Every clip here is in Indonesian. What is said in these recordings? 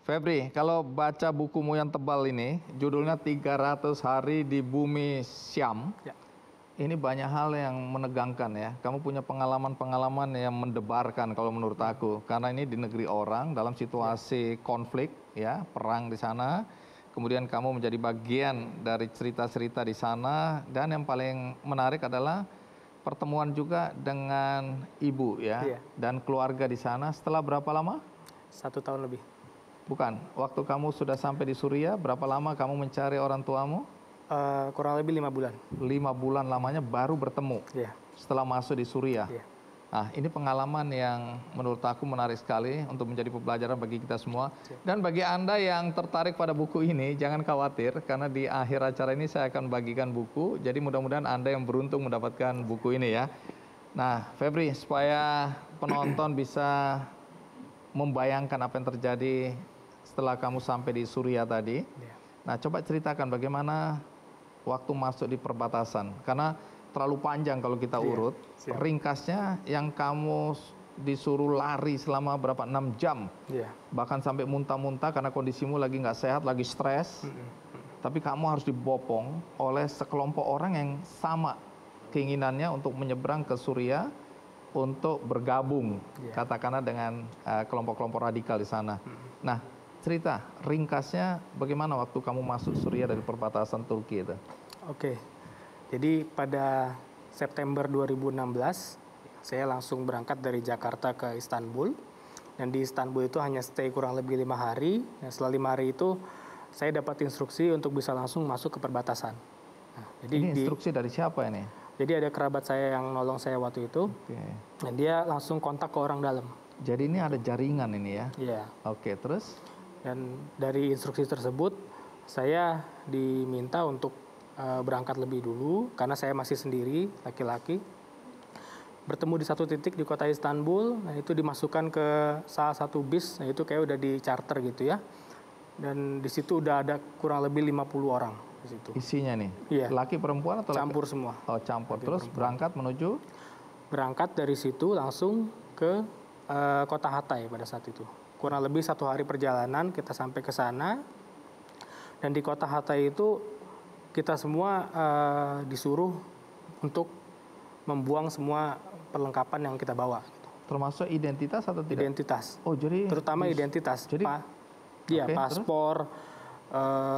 Febri, kalau baca bukumu yang tebal ini, judulnya 300 Hari di Bumi Syam, Ya. ini banyak hal yang menegangkan ya. Kamu punya pengalaman-pengalaman yang mendebarkan kalau menurut aku. Karena ini di negeri orang, dalam situasi konflik, ya, perang di sana. Kemudian kamu menjadi bagian dari cerita-cerita di sana. Dan yang paling menarik adalah pertemuan juga dengan ibu ya, Iya. dan keluarga di sana. Setelah berapa lama? 1 tahun lebih. Bukan, waktu kamu sudah sampai di Suriah, berapa lama kamu mencari orang tuamu? Kurang lebih 5 bulan. 5 bulan lamanya baru bertemu Iya. setelah masuk di Suriah. Iya. Nah, ini pengalaman yang menurut aku menarik sekali untuk menjadi pembelajaran bagi kita semua. Siap. Dan bagi Anda yang tertarik pada buku ini, jangan khawatir, karena di akhir acara ini saya akan bagikan buku. Jadi mudah-mudahan Anda yang beruntung mendapatkan buku ini ya. Nah, Febri, supaya penonton bisa membayangkan apa yang terjadi setelah kamu sampai di Suriah tadi. Iya. Nah, coba ceritakan bagaimana waktu masuk di perbatasan. Karena terlalu panjang kalau kita Iya, urut. siap. Ringkasnya yang kamu disuruh lari selama berapa? 6 jam. Iya. Bahkan sampai muntah-muntah karena kondisimu lagi nggak sehat, lagi stres. Tapi kamu harus dibopong oleh sekelompok orang yang sama keinginannya untuk menyeberang ke Suriah untuk bergabung, Iya. katakanlah dengan kelompok-kelompok radikal di sana. Nah, cerita ringkasnya bagaimana waktu kamu masuk Suriah dari perbatasan Turki itu? Oke. Jadi pada September 2016 saya langsung berangkat dari Jakarta ke Istanbul. Dan di Istanbul itu hanya stay kurang lebih 5 hari. Dan setelah 5 hari itu saya dapat instruksi untuk bisa langsung masuk ke perbatasan. Nah, Ini instruksi dari siapa ini? jadi ada kerabat saya yang nolong saya waktu itu. Oke. Dan dia langsung kontak ke orang dalam. Jadi ini ada jaringan ini ya? Iya. Oke, terus? Dan dari instruksi tersebut saya diminta untuk berangkat lebih dulu karena saya masih sendiri, laki-laki. Bertemu di satu titik di kota Istanbul, nah itu dimasukkan ke salah satu bis, nah itu kayak udah di charter gitu ya. Dan di situ udah ada kurang lebih 50 orang di situ. Isinya nih? Iya. Laki perempuan atau Campur semua. Oh, campur. Laki Terus perempuan. berangkat menuju? Berangkat dari situ langsung ke kota Hatay pada saat itu. Kurang lebih 1 hari perjalanan kita sampai ke sana. Dan di kota Hatay itu kita semua disuruh untuk membuang semua perlengkapan yang kita bawa. Termasuk identitas atau tidak? Identitas. Oh, jadi Terutama identitas. Jadi Iya, Oke, paspor,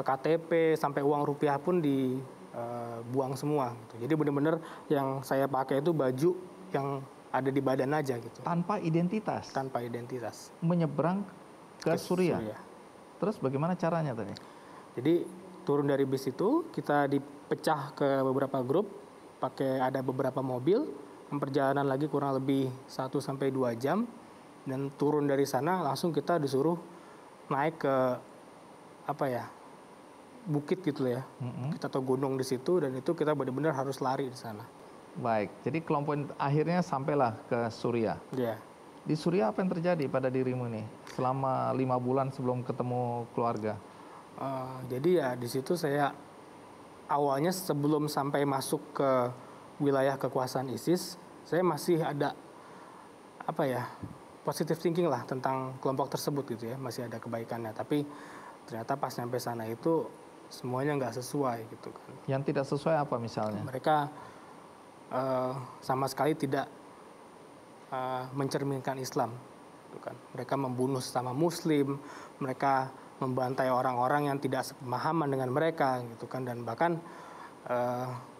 KTP, sampai uang rupiah pun dibuang semua. Gitu. Jadi benar-benar yang saya pakai itu baju yang ada di badan aja gitu. tanpa identitas Tanpa identitas. menyeberang ke Suriah. Suriah. Terus bagaimana caranya tadi? Jadi turun dari bis itu kita dipecah ke beberapa grup, ada beberapa mobil, perjalanan lagi kurang lebih 1-2 jam, dan turun dari sana langsung kita disuruh naik ke bukit gitu ya. Kita tahu gunung di situ dan itu kita benar-benar harus lari di sana. Baik, jadi kelompok akhirnya sampailah ke Suriah. Iya. Di Suriah apa yang terjadi pada dirimu nih selama 5 bulan sebelum ketemu keluarga? Jadi ya di situ saya awalnya sebelum sampai masuk ke wilayah kekuasaan ISIS, saya masih ada positive thinking lah tentang kelompok tersebut gitu ya, masih ada kebaikannya. Tapi ternyata pas nyampe sana itu semuanya nggak sesuai gitu kan. Yang tidak sesuai apa misalnya? Mereka sama sekali tidak mencerminkan Islam, gitu kan. Mereka membunuh sesama Muslim, mereka membantai orang-orang yang tidak sepemahaman dengan mereka, gitu kan. Dan bahkan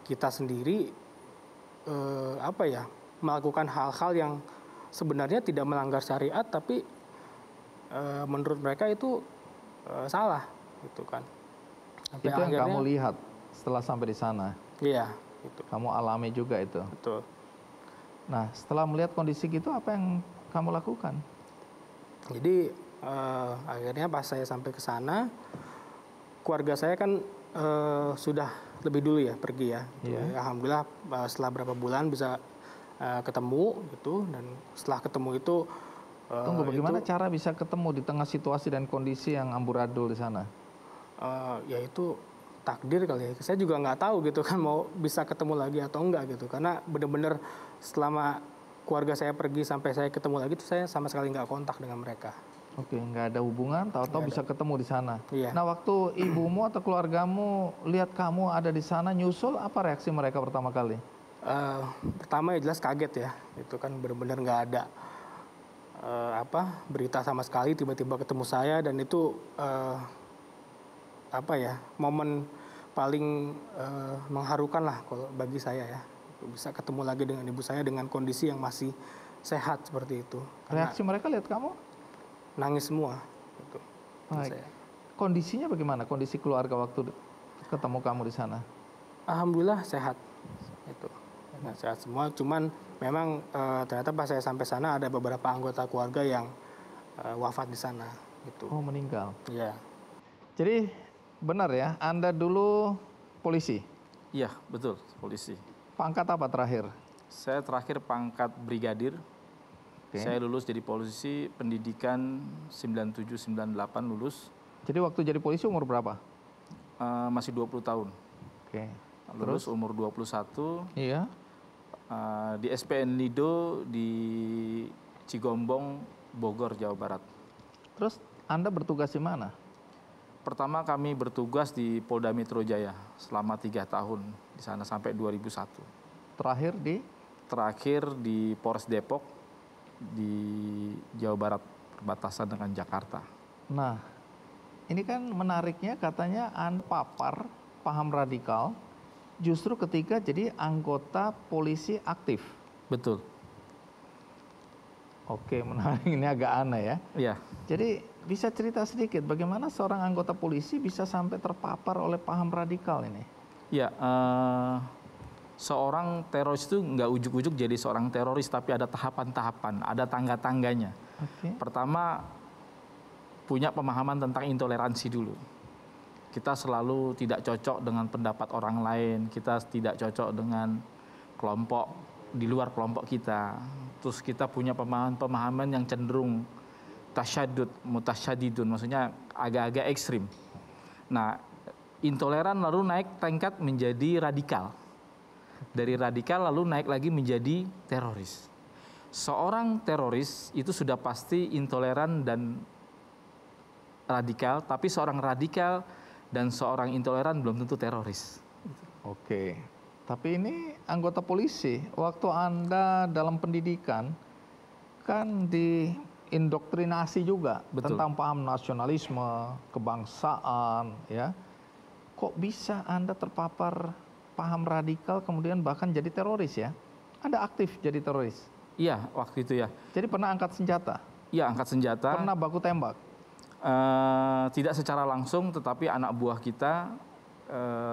kita sendiri melakukan hal-hal yang sebenarnya tidak melanggar syariat, tapi menurut mereka itu salah, gitu kan. Sampai Itu yang akhirnya, kamu lihat setelah sampai di sana. Iya, itu. Kamu alami juga itu. Betul. Nah, setelah melihat kondisi gitu, apa yang kamu lakukan? Jadi akhirnya pas saya sampai ke sana, keluarga saya kan sudah lebih dulu ya pergi ya. Iya. Alhamdulillah setelah berapa bulan bisa ketemu gitu, dan setelah ketemu itu Tunggu, bagaimana cara bisa ketemu di tengah situasi dan kondisi yang amburadul di sana? ya itu takdir kali ya. Saya juga nggak tahu gitu kan mau bisa ketemu lagi atau enggak gitu, karena benar-benar selama keluarga saya pergi sampai saya ketemu lagi itu saya sama sekali nggak kontak dengan mereka. Oke, nggak ada hubungan, tahu-tahu bisa ketemu di sana. Iya. Nah, waktu ibumu atau keluargamu lihat kamu ada di sana nyusul, apa reaksi mereka pertama kali? Pertama ya jelas kaget ya, itu kan benar-benar nggak ada berita sama sekali, tiba-tiba ketemu saya, dan itu momen paling mengharukan lah kalau bagi saya ya, bisa ketemu lagi dengan ibu saya dengan kondisi yang masih sehat seperti itu. Karena Reaksi mereka lihat kamu? nangis semua gitu. Baik. Saya. Kondisinya bagaimana? Kondisi keluarga waktu ketemu kamu di sana? Alhamdulillah sehat itu. Nah, sehat semua, cuman memang ternyata pas saya sampai sana ada beberapa anggota keluarga yang wafat di sana gitu. Oh, meninggal. Iya. Jadi benar ya, Anda dulu polisi. Iya, betul, polisi. Pangkat apa terakhir? Saya terakhir pangkat brigadir. Oke. Saya lulus jadi polisi pendidikan 97-98 lulus. Jadi waktu jadi polisi umur berapa? Masih 20 tahun. Oke. Lulus umur 21. Iya. Di SPN Lido di Cigombong, Bogor, Jawa Barat. Terus Anda bertugas di mana? Pertama kami bertugas di Polda Metro Jaya selama 3 tahun di sana sampai 2001. Terakhir di Polres Depok di Jawa Barat, perbatasan dengan Jakarta. Nah, ini kan menariknya katanya Anda papar paham radikal justru ketika jadi anggota polisi aktif. Betul. Oke, menarik, ini agak aneh ya. Iya. Jadi bisa cerita sedikit bagaimana seorang anggota polisi bisa sampai terpapar oleh paham radikal ini? Ya, seorang teroris itu nggak ujuk-ujuk jadi seorang teroris, tapi ada tahapan-tahapan, ada tangga-tangganya. Oke. Pertama, punya pemahaman tentang intoleransi dulu. Kita selalu tidak cocok dengan pendapat orang lain, kita tidak cocok dengan kelompok di luar kelompok kita. Terus kita punya pemahaman yang cenderung tasyadud, mutasyadidun, maksudnya agak-agak ekstrim. Nah, intoleran lalu naik tingkat menjadi radikal. Dari radikal lalu naik lagi menjadi teroris. Seorang teroris itu sudah pasti intoleran dan radikal, tapi seorang radikal dan seorang intoleran belum tentu teroris. Oke. Tapi ini anggota polisi, waktu Anda dalam pendidikan kan diindoktrinasi juga. Betul. Tentang paham nasionalisme, kebangsaan, ya. Kok bisa Anda terpapar paham radikal kemudian bahkan jadi teroris ya? Anda aktif jadi teroris? Iya, waktu itu ya. Jadi pernah angkat senjata? Iya, angkat senjata. Pernah baku tembak? Tidak secara langsung, tetapi anak buah kita,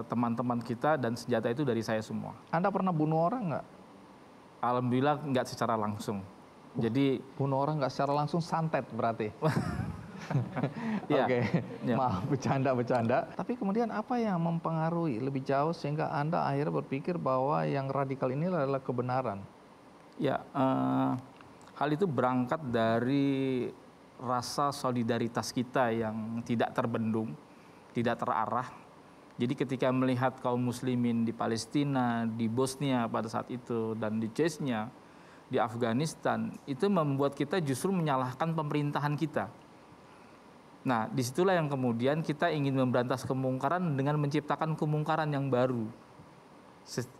teman-teman kita, dan senjata itu dari saya semua. Anda pernah bunuh orang nggak? Alhamdulillah nggak secara langsung. Jadi bunuh orang nggak secara langsung, santet berarti? ya, Oke, ya. maaf bercanda. Tapi kemudian apa yang mempengaruhi lebih jauh sehingga Anda akhirnya berpikir bahwa yang radikal ini adalah kebenaran? Ya, hal itu berangkat dari rasa solidaritas kita yang tidak terbendung, tidak terarah. Jadi ketika melihat kaum muslimin di Palestina, di Bosnia pada saat itu, dan di Chechnya, di Afghanistan, itu membuat kita justru menyalahkan pemerintahan kita. Nah, disitulah yang kemudian kita ingin memberantas kemungkaran dengan menciptakan kemungkaran yang baru.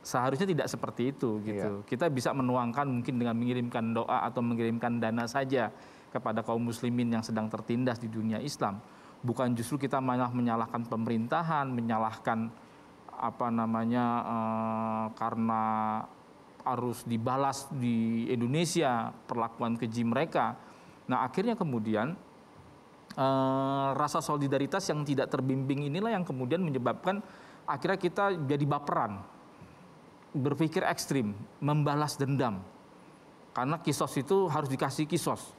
Seharusnya tidak seperti itu gitu. Iya. Kita bisa menuangkan mungkin dengan mengirimkan doa atau mengirimkan dana saja kepada kaum muslimin yang sedang tertindas di dunia Islam. Bukan justru kita malah menyalahkan pemerintahan, menyalahkan karena harus dibalas di Indonesia perlakuan keji mereka. Nah, akhirnya kemudian rasa solidaritas yang tidak terbimbing inilah yang kemudian menyebabkan akhirnya kita jadi baperan, berpikir ekstrim, membalas dendam. Karena kisos itu harus dikasih kisos.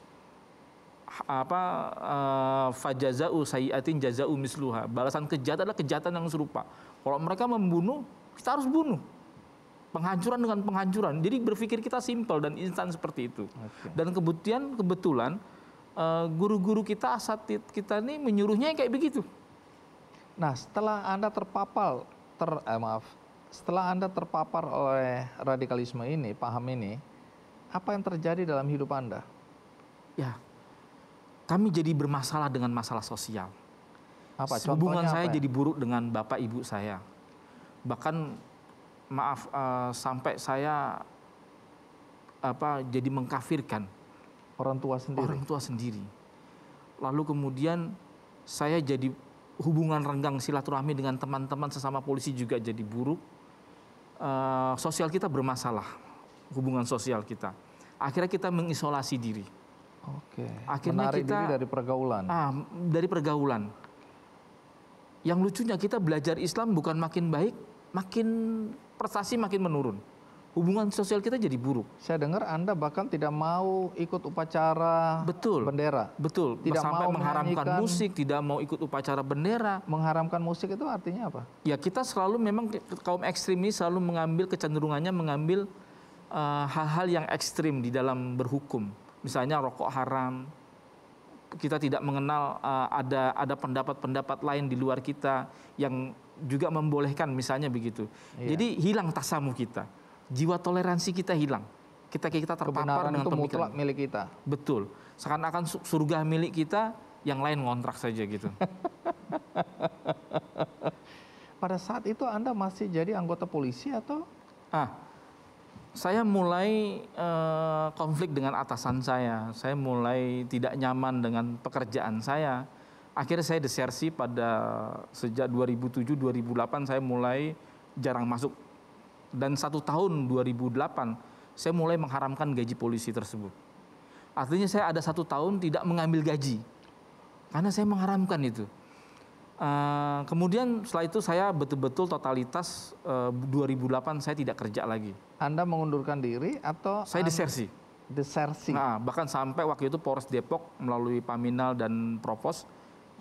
Fajaza'u sayyi'atin jaza'u misluha. Balasan kejahatan adalah kejahatan yang serupa. Kalau mereka membunuh, kita harus bunuh. Penghancuran dengan penghancuran. Jadi berpikir kita simpel dan instan seperti itu. Okay. Dan kebetulan guru-guru kita, asatid kita ini menyuruhnya kayak begitu. Nah, setelah Anda terpapar oleh radikalisme ini, paham ini, apa yang terjadi dalam hidup Anda? Ya, kami jadi bermasalah dengan masalah sosial. Apa? Hubungan Contohnya saya apa ya? jadi buruk dengan bapak ibu saya. Bahkan maaf sampai saya jadi mengkafirkan Orang tua sendiri. orang tua sendiri. Lalu kemudian saya jadi hubungan renggang silaturahmi dengan teman-teman sesama polisi juga jadi buruk. Sosial kita bermasalah, hubungan sosial kita. Akhirnya kita mengisolasi diri. Oke. Akhirnya Menarik kita diri dari pergaulan. Dari pergaulan. Yang lucunya kita belajar Islam bukan makin baik, makin prestasi makin menurun. Hubungan sosial kita jadi buruk. Saya dengar Anda bahkan tidak mau ikut upacara Betul. bendera. Betul. Tidak Sampai mau mengharamkan menyanyikan- musik, tidak mau ikut upacara bendera. Mengharamkan musik itu artinya apa? Ya kita selalu memang kaum ekstrim ini selalu mengambil kecenderungannya mengambil hal-hal yang ekstrim di dalam berhukum. Misalnya rokok haram. Kita tidak mengenal ada pendapat-pendapat lain di luar kita yang juga membolehkan misalnya begitu. Iya. Jadi hilang tasamuh kita. Jiwa toleransi kita hilang. Kita terpapar Kebenaran dengan itu mutlak pemikiran. milik kita. Betul. Seakan-akan surga milik kita, yang lain ngontrak saja gitu. Pada saat itu Anda masih jadi anggota polisi atau? Saya mulai konflik dengan atasan saya. Saya mulai tidak nyaman dengan pekerjaan saya. Akhirnya saya desersi sejak 2007-2008 saya mulai jarang masuk. Dan 1 tahun 2008 saya mulai mengharamkan gaji polisi tersebut. Artinya saya ada 1 tahun tidak mengambil gaji. Karena saya mengharamkan itu. Kemudian setelah itu saya betul-betul totalitas 2008 saya tidak kerja lagi. Anda mengundurkan diri atau? Saya desersi. Desersi. Nah, bahkan sampai waktu itu Polres Depok melalui Paminal dan Provos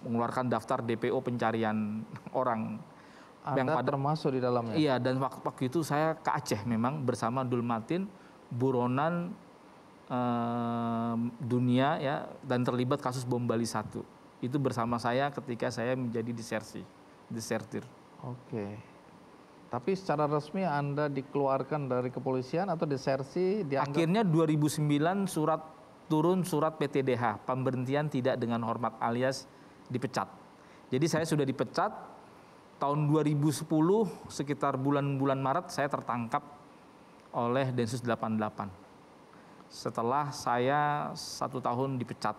mengeluarkan daftar DPO pencarian orang. Anda termasuk di dalamnya? Iya, dan waktu itu saya ke Aceh memang bersama Dulmatin, buronan dunia ya, dan terlibat kasus bom Bali 1. Itu bersama saya ketika saya menjadi desertir. Oke. Tapi secara resmi Anda dikeluarkan dari kepolisian atau desersi dianggap? Akhirnya 2009 turun surat PTDH, pemberhentian tidak dengan hormat alias dipecat. Jadi saya sudah dipecat. Tahun 2010 sekitar bulan Maret saya tertangkap oleh Densus 88. Setelah saya 1 tahun dipecat.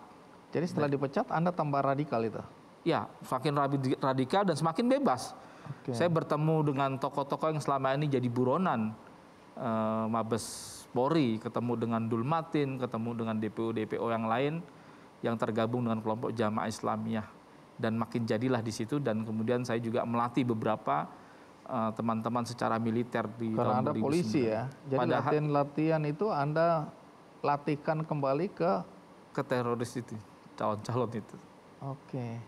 Jadi setelah dipecat Anda tambah radikal itu? Ya, semakin radikal dan semakin bebas. Oke. Saya bertemu dengan tokoh-tokoh yang selama ini jadi buronan Mabes Polri, ketemu dengan Dulmatin, ketemu dengan DPO yang lain yang tergabung dengan kelompok Jamaah Islamiyah. Dan makin jadilah di situ, dan kemudian saya juga melatih beberapa teman-teman secara militer di Karena tahun Anda 2009. polisi ya. Jadi latihan itu Anda latihkan kembali ke teroris itu, calon-calon itu. Oke.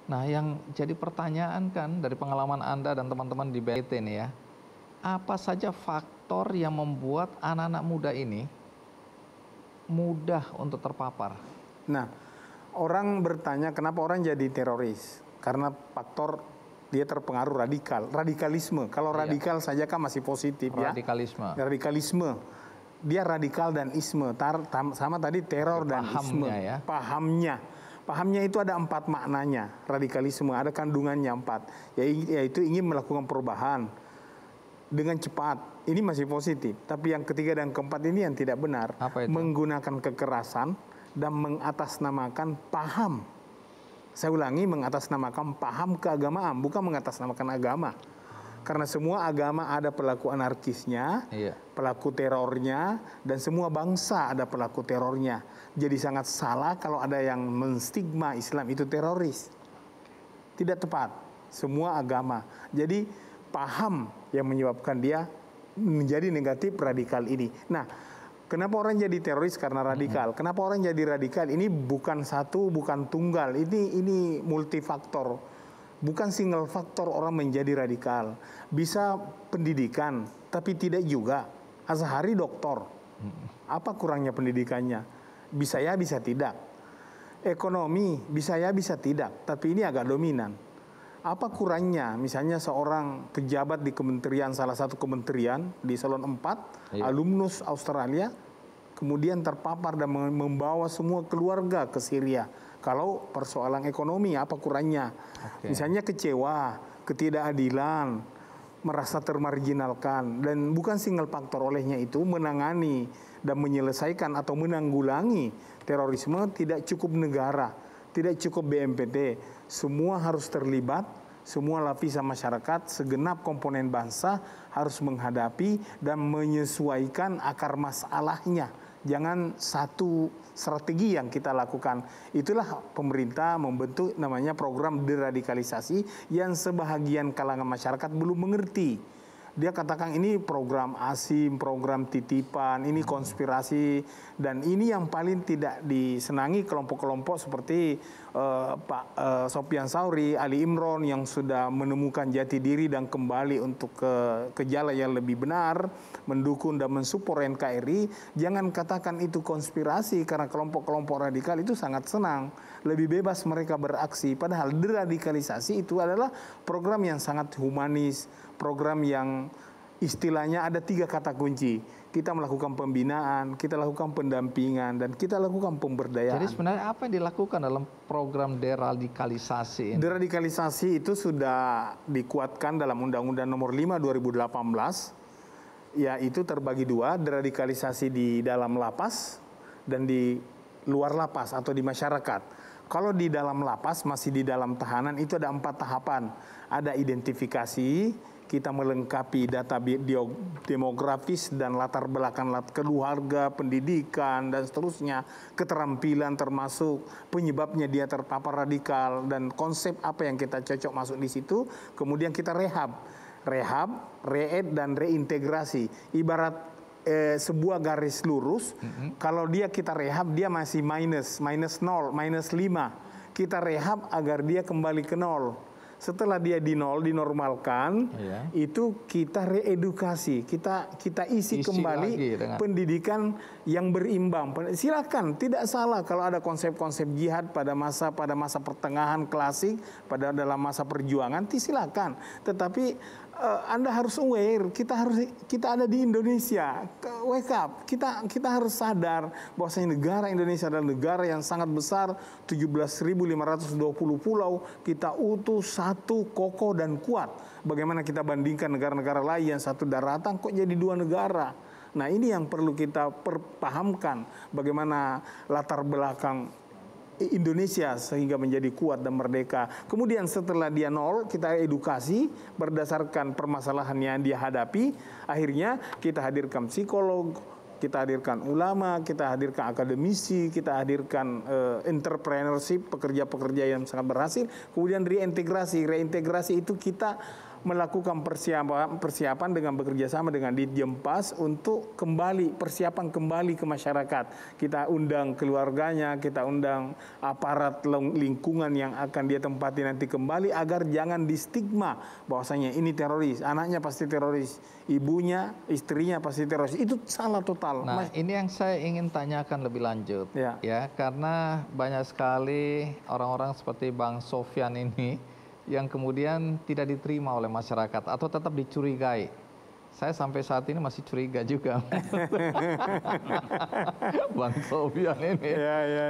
Nah, yang jadi pertanyaan kan dari pengalaman Anda dan teman-teman di BNT nih ya, apa saja faktor yang membuat anak-anak muda ini mudah untuk terpapar? Nah, orang bertanya kenapa orang jadi teroris? Karena faktor dia terpengaruh radikalisme. Kalau radikal saja kan masih positif ya. Radikalisme. Dia radikal dan isme. Sama tadi teror dan isme. Ya. Pahamnya itu ada 4 maknanya. Radikalisme ada kandungannya 4. Yaitu ingin melakukan perubahan dengan cepat. Ini masih positif. Tapi yang ketiga dan keempat ini yang tidak benar. Apa itu? Menggunakan kekerasan dan mengatasnamakan paham. Saya ulangi, mengatasnamakan paham keagamaan, bukan mengatasnamakan agama. Karena semua agama ada pelaku anarkisnya, pelaku terornya, dan semua bangsa ada pelaku terornya. Jadi sangat salah kalau ada yang menstigma Islam itu teroris. Tidak tepat. Semua agama. Jadi paham yang menyebabkan dia menjadi negatif radikal ini. Nah, kenapa orang jadi teroris? Karena radikal. Kenapa orang jadi radikal? Ini bukan satu, bukan tunggal. Ini multifaktor. Bukan single faktor orang menjadi radikal. Bisa pendidikan, tapi tidak juga. Azhari doktor. Apa kurangnya pendidikannya? Bisa ya, bisa tidak. Ekonomi, bisa ya, bisa tidak. Tapi ini agak dominan. Apa kurangnya? Misalnya seorang pejabat di kementerian, salah satu kementerian di Salon 4, alumnus Australia, kemudian terpapar dan membawa semua keluarga ke Syria. Kalau persoalan ekonomi, apa kurangnya? Misalnya kecewa, ketidakadilan, merasa termarginalkan, dan bukan single faktor, olehnya itu menangani dan menyelesaikan atau menanggulangi terorisme tidak cukup negara, tidak cukup BNPT, semua harus terlibat, semua lapisan masyarakat, segenap komponen bangsa harus menghadapi dan menyesuaikan akar masalahnya. Jangan satu strategi yang kita lakukan. Itulah pemerintah membentuk namanya program deradikalisasi yang sebahagian kalangan masyarakat belum mengerti. Dia katakan ini program ASIM, program titipan, ini konspirasi, dan ini yang paling tidak disenangi kelompok-kelompok seperti Pak Sofyan Sauri, Ali Imron yang sudah menemukan jati diri dan kembali untuk ke jalan yang lebih benar, mendukung dan mensupport NKRI. Jangan katakan itu konspirasi, karena kelompok-kelompok radikal itu sangat senang, lebih bebas mereka beraksi. Padahal deradikalisasi itu adalah program yang sangat humanis, program yang istilahnya ada 3 kata kunci. Kita melakukan pembinaan, kita lakukan pendampingan, dan kita lakukan pemberdayaan. Jadi sebenarnya apa yang dilakukan dalam program deradikalisasi ini? Deradikalisasi itu sudah dikuatkan dalam Undang-Undang Nomor 5 2018, yaitu terbagi 2, deradikalisasi di dalam lapas dan di luar lapas atau di masyarakat. Kalau di dalam lapas, masih di dalam tahanan, itu ada 4 tahapan. Ada identifikasi, kita melengkapi data demografis dan latar belakang keluarga, pendidikan, dan seterusnya, keterampilan termasuk penyebabnya dia terpapar radikal, dan konsep apa yang kita cocok masuk di situ. Kemudian kita rehab, re-ed, dan reintegrasi. Ibarat sebuah garis lurus, kalau kita rehab, dia masih minus 0, minus 5. Kita rehab agar dia kembali ke 0. Setelah dia di 0, dinormalkan, itu kita reedukasi, kita isi kembali pendidikan yang berimbang. Silakan, tidak salah kalau ada konsep-konsep jihad pada masa pertengahan klasik, dalam masa perjuangan, silakan. Tetapi Anda harus aware, kita ada di Indonesia, wake up, kita harus sadar bahwasanya negara Indonesia adalah negara yang sangat besar, 17.520 pulau, kita utuh, satu, kokoh, dan kuat. Bagaimana kita bandingkan negara-negara lain yang satu daratan kok jadi 2 negara? Nah, ini yang perlu kita pahamkan, bagaimana latar belakang Indonesia sehingga menjadi kuat dan merdeka. Kemudian setelah dia 0, kita edukasi berdasarkan permasalahan yang dia hadapi. Akhirnya kita hadirkan psikolog, kita hadirkan ulama, kita hadirkan akademisi, kita hadirkan entrepreneurship, pekerja-pekerja yang sangat berhasil. Kemudian reintegrasi itu kita melakukan persiapan dengan bekerja sama dengan Ditjenpas untuk persiapan kembali ke masyarakat. Kita undang keluarganya, kita undang aparat lingkungan yang akan dia tempati nanti kembali, agar jangan distigma bahwasanya ini teroris, anaknya pasti teroris, ibunya, istrinya pasti teroris. Itu salah total. Nah, ini yang saya ingin tanyakan lebih lanjut, ya, karena banyak sekali orang-orang seperti Bang Sofyan ini yang kemudian tidak diterima oleh masyarakat atau tetap dicurigai. Saya sampai saat ini masih curiga juga. Bang Sofyan ini.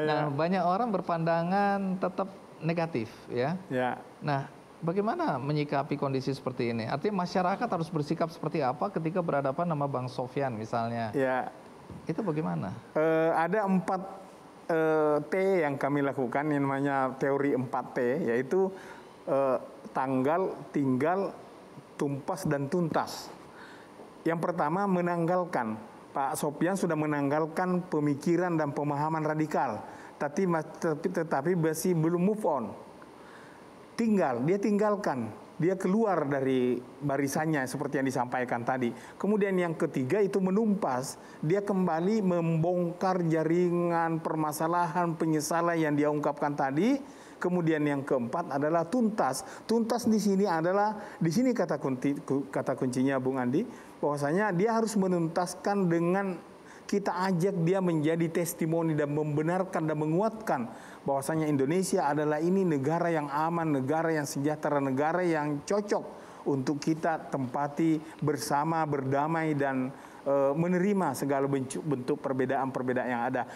Nah, banyak orang berpandangan tetap negatif, ya. Nah, bagaimana menyikapi kondisi seperti ini? Artinya masyarakat harus bersikap seperti apa ketika berhadapan sama Bang Sofyan misalnya? Itu bagaimana? Ada 4 T yang kami lakukan, yang namanya teori 4T, yaitu tanggal, tinggal, tumpas, dan tuntas. Yang pertama, menanggalkan. Pak Sofyan sudah menanggalkan pemikiran dan pemahaman radikal, tetapi masih belum move on. Dia tinggalkan, dia keluar dari barisannya seperti yang disampaikan tadi. Kemudian yang ketiga itu menumpas, dia kembali membongkar jaringan permasalahan, penyesalan yang dia ungkapkan tadi. Kemudian yang keempat adalah tuntas. Tuntas di sini kata kuncinya Bung Andi, bahwasanya dia harus menuntaskan dengan kita ajak dia menjadi testimoni dan membenarkan dan menguatkan bahwasanya Indonesia adalah ini negara yang aman, negara yang sejahtera, negara yang cocok untuk kita tempati bersama, berdamai, dan menerima segala bentuk perbedaan-perbedaan yang ada.